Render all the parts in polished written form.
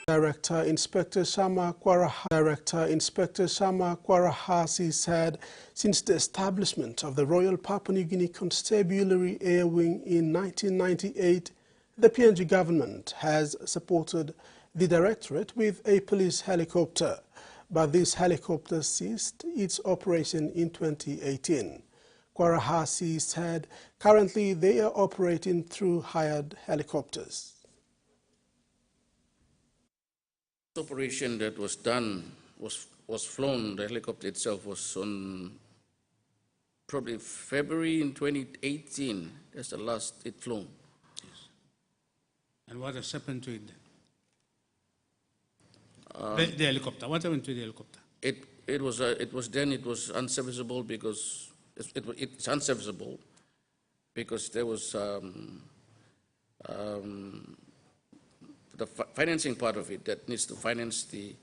Director Inspector Sama Kwarahasi said since the establishment of the Royal Papua New Guinea Constabulary Air Wing in 1998, the PNG government has supported the directorate with a police helicopter, but this helicopter ceased its operation in 2018. Kwarahasi said currently they are operating through hired helicopters. The operation that was done was flown. The helicopter itself was on probably February in 2018. That's the last it flown. Yes. And what has happened to it then? The helicopter. What happened to the helicopter? It was unserviceable because it's unserviceable because there was the financing part of it that needs to finance the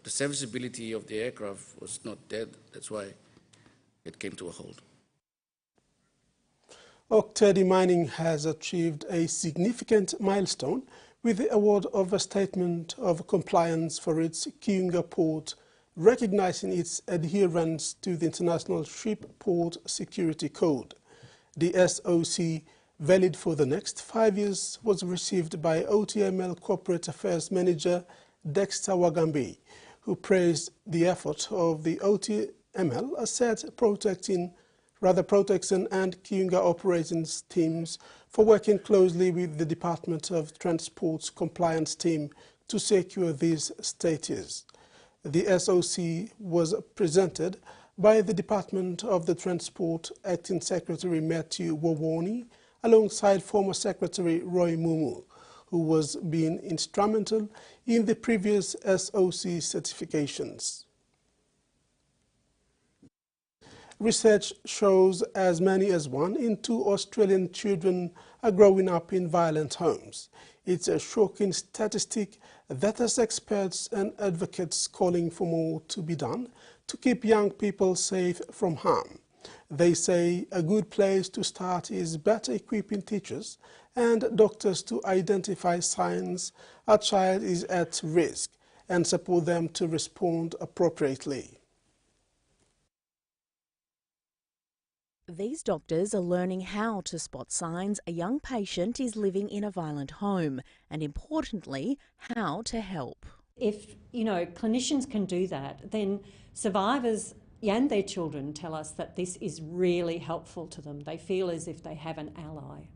serviceability of the aircraft was not there. That's why it came to a halt. Oktedi Mining has achieved a significant milestone with the award of a statement of compliance for its Kiunga port, recognizing its adherence to the International Ship Port Security Code. The SOC, valid for the next 5 years, was received by OTML Corporate Affairs Manager Dexter Wagambi, who praised the effort of the OTML Asset Protection and Kiunga operations teams for working closely with the Department of Transport's compliance team to secure these status. The SOC was presented by the Department of the Transport Acting Secretary Matthew Wawoni alongside former Secretary Roy Mumu, who was being instrumental in the previous SOC certifications. Research shows as many as 1 in 2 Australian children are growing up in violent homes. It's a shocking statistic that has experts and advocates calling for more to be done to keep young people safe from harm. They say a good place to start is better equipping teachers and doctors to identify signs a child is at risk and support them to respond appropriately. These doctors are learning how to spot signs a young patient is living in a violent home and, importantly, how to help. If, clinicians can do that, then survivors and their children tell us that this is really helpful to them. They feel as if they have an ally.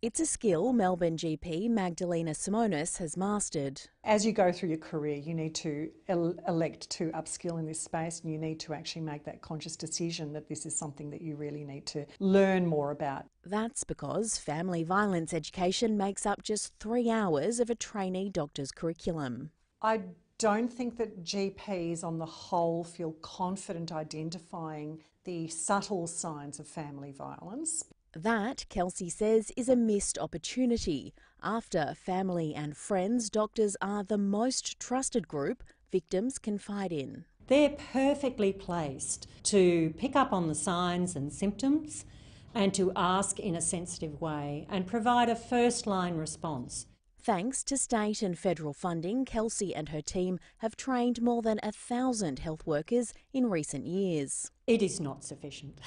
It's a skill Melbourne GP Magdalena Simonis has mastered. As you go through your career, you need to elect to upskill in this space, and you need to actually make that conscious decision that this is something that you really need to learn more about. That's because family violence education makes up just 3 hours of a trainee doctor's curriculum. I don't think that GPs on the whole feel confident identifying the subtle signs of family violence. That, Kelsey says, is a missed opportunity. After family and friends, doctors are the most trusted group victims confide in. They're perfectly placed to pick up on the signs and symptoms and to ask in a sensitive way and provide a first-line response. Thanks to state and federal funding, Kelsey and her team have trained more than 1,000 health workers in recent years. It is not sufficient.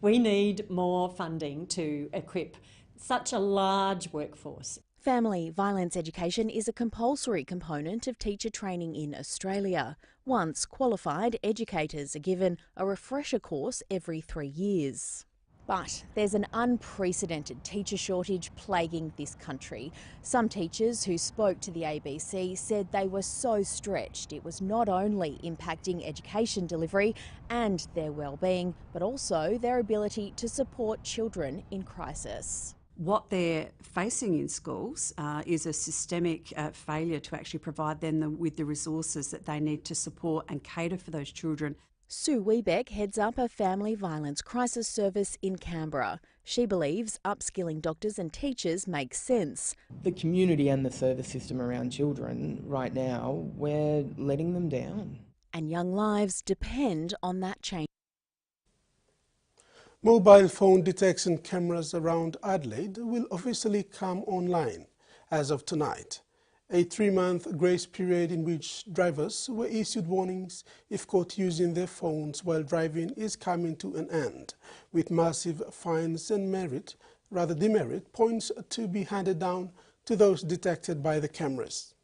We need more funding to equip such a large workforce. Family violence education is a compulsory component of teacher training in Australia. Once qualified, educators are given a refresher course every 3 years. But there's an unprecedented teacher shortage plaguing this country. Some teachers who spoke to the ABC said they were so stretched it was not only impacting education delivery and their well-being, but also their ability to support children in crisis. What they're facing in schools is a systemic failure to actually provide them with the resources that they need to support and cater for those children. Sue Wiebeck heads up a family violence crisis service in Canberra. She believes upskilling doctors and teachers makes sense. The community and the service system around children right now, we're letting them down. And young lives depend on that change. Mobile phone detection cameras around Adelaide will officially come online. as of tonight. A 3-month grace period in which drivers were issued warnings if caught using their phones while driving is coming to an end, with massive fines and demerit points to be handed down to those detected by the cameras.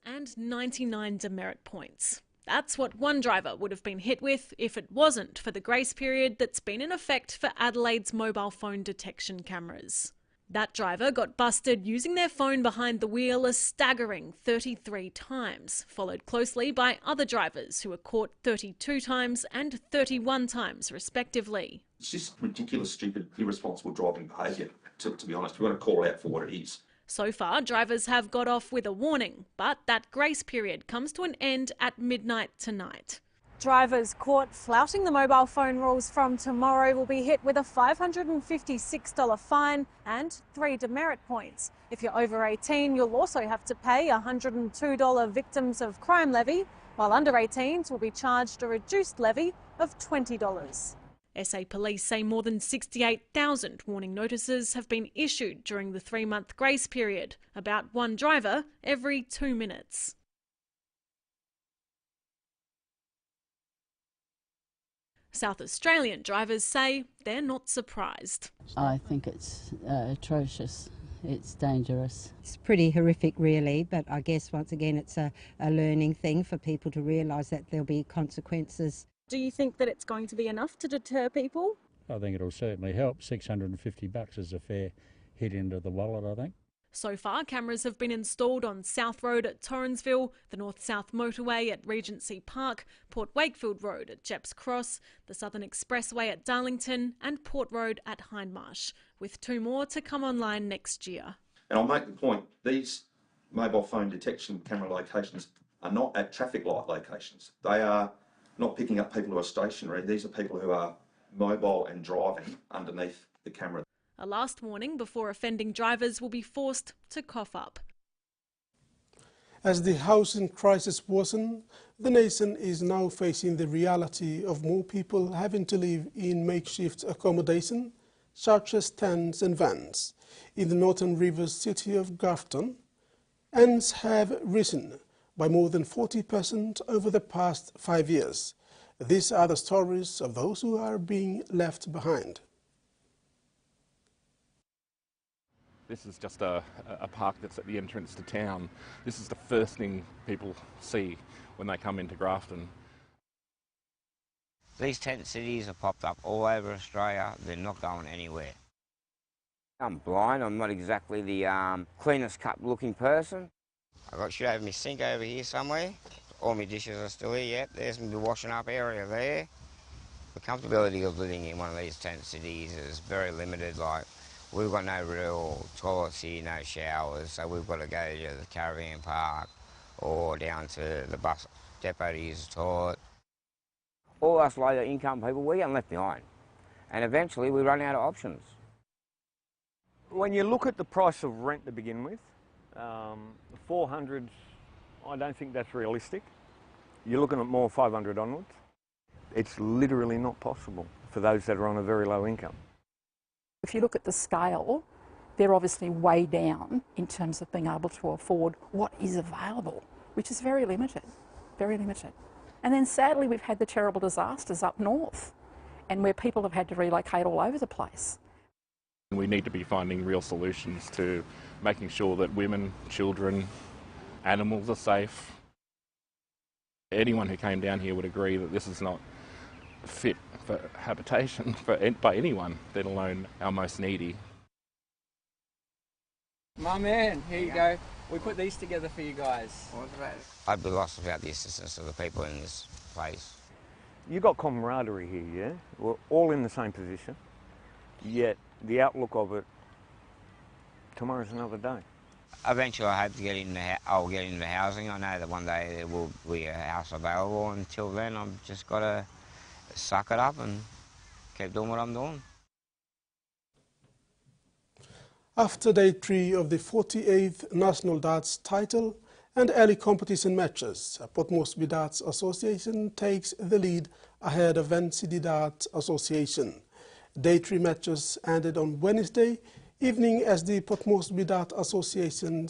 And 99 demerit points. That's what one driver would have been hit with if it wasn't for the grace period that's been in effect for Adelaide's mobile phone detection cameras. That driver got busted using their phone behind the wheel a staggering 33 times, followed closely by other drivers who were caught 32 times and 31 times respectively. It's just ridiculous, stupid, irresponsible driving behaviour, to be honest. We're going to call it out for what it is. So far, drivers have got off with a warning, but that grace period comes to an end at midnight tonight. Drivers caught flouting the mobile phone rules from tomorrow will be hit with a $556 fine and 3 demerit points. If you're over 18, you'll also have to pay a $102 victims of crime levy, while under 18s will be charged a reduced levy of $20. SA Police say more than 68,000 warning notices have been issued during the 3-month grace period, about one driver every 2 minutes. South Australian drivers say they're not surprised. I think it's atrocious. It's dangerous. It's pretty horrific really, but I guess once again it's a learning thing for people to realise that there'll be consequences. Do you think that it's going to be enough to deter people? I think it'll certainly help. $650 is a fair hit into the wallet, I think. So far, cameras have been installed on South Road at Torrensville, the North-South Motorway at Regency Park, Port Wakefield Road at Jepps Cross, the Southern Expressway at Darlington and Port Road at Hindmarsh, with 2 more to come online next year. And I'll make the point, these mobile phone detection camera locations are not at traffic light locations. They are not picking up people who are stationary. These are people who are mobile and driving underneath the camera. A last warning before offending drivers will be forced to cough up. As the housing crisis worsens, the nation is now facing the reality of more people having to live in makeshift accommodation, such as tents and vans. In the Northern Rivers city of Grafton, ends have risen by more than 40% over the past 5 years. These are the stories of those who are being left behind. This is just a park that's at the entrance to town. This is the first thing people see when they come into Grafton. These tent cities have popped up all over Australia. They're not going anywhere. I'm blind. I'm not exactly the cleanest cut looking person. Should have my sink over here somewhere. All my dishes are still here, yep. There's my washing up area there. The comfortability of living in one of these tent cities is very limited. Like, we've got no real toilets here, no showers, so we've got to go to the caravan park or down to the bus depot to use the toilet. All us low income people, we're getting left behind. And eventually we run out of options. When you look at the price of rent to begin with, 400, I don't think that's realistic. You're looking at more 500 onwards. It's literally not possible for those that are on a very low income. If you look at the scale, they're obviously way down in terms of being able to afford what is available, which is very limited, very limited. And then sadly we've had the terrible disasters up north and where people have had to relocate all over the place. We need to be finding real solutions to making sure that women, children, animals are safe. Anyone who came down here would agree that this is not fit for habitation by anyone, let alone our most needy. My man, here you go. We put these together for you guys. I'd be lost without the assistance of the people in this place. You've got camaraderie here, yeah? We're all in the same position, yet the outlook of it, tomorrow's another day. Eventually I hope to get I'll get into housing. I know that one day there will be a house available. Until then I've just got to suck it up and keep doing what I'm doing. After day 3 of the 48th National Darts title and early competition matches, Port Moresby Darts Association takes the lead ahead of NCD Darts Association. Day 3 matches ended on Wednesday evening as the Port Moresby Dart Association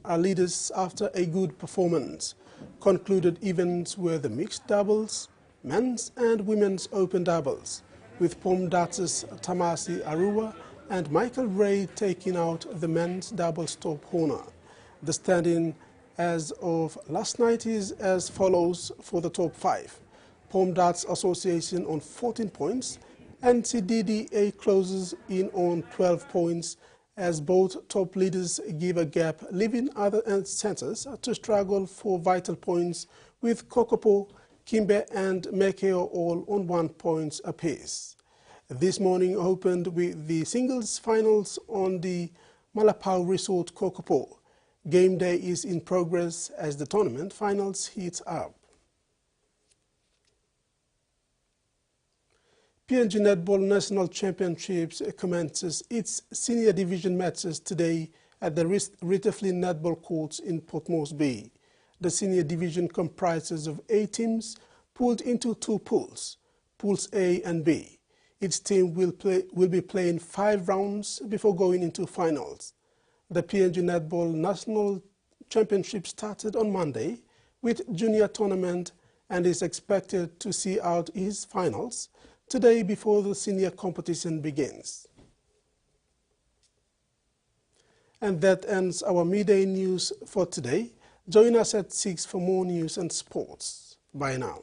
are leaders after a good performance. Concluded events were the mixed doubles, men's and women's open doubles, with Pom Darts' Tamasi Arua and Michael Ray taking out the men's doubles top honor. The standing as of last night is as follows for the top 5. Pom Darts Association on 14 points, NCDDA closes in on 12 points as both top leaders give a gap, leaving other centres to struggle for vital points, with Kokopo, Kimbe and Mekeo all on 1 point apiece. This morning opened with the singles finals on the Malapau Resort Kokopo. Game day is in progress as the tournament finals heat up. PNG Netball National Championships commences its senior division matches today at the Ritaflin Netball Courts in Port Moresby. The senior division comprises of 8 teams pooled into 2 pools, Pools A and B. Each team will be playing 5 rounds before going into finals. The PNG Netball National Championship started on Monday with junior tournament and is expected to see out its finals today before the senior competition begins. And that ends our midday news for today. Join us at 6 for more news and sports. Bye now.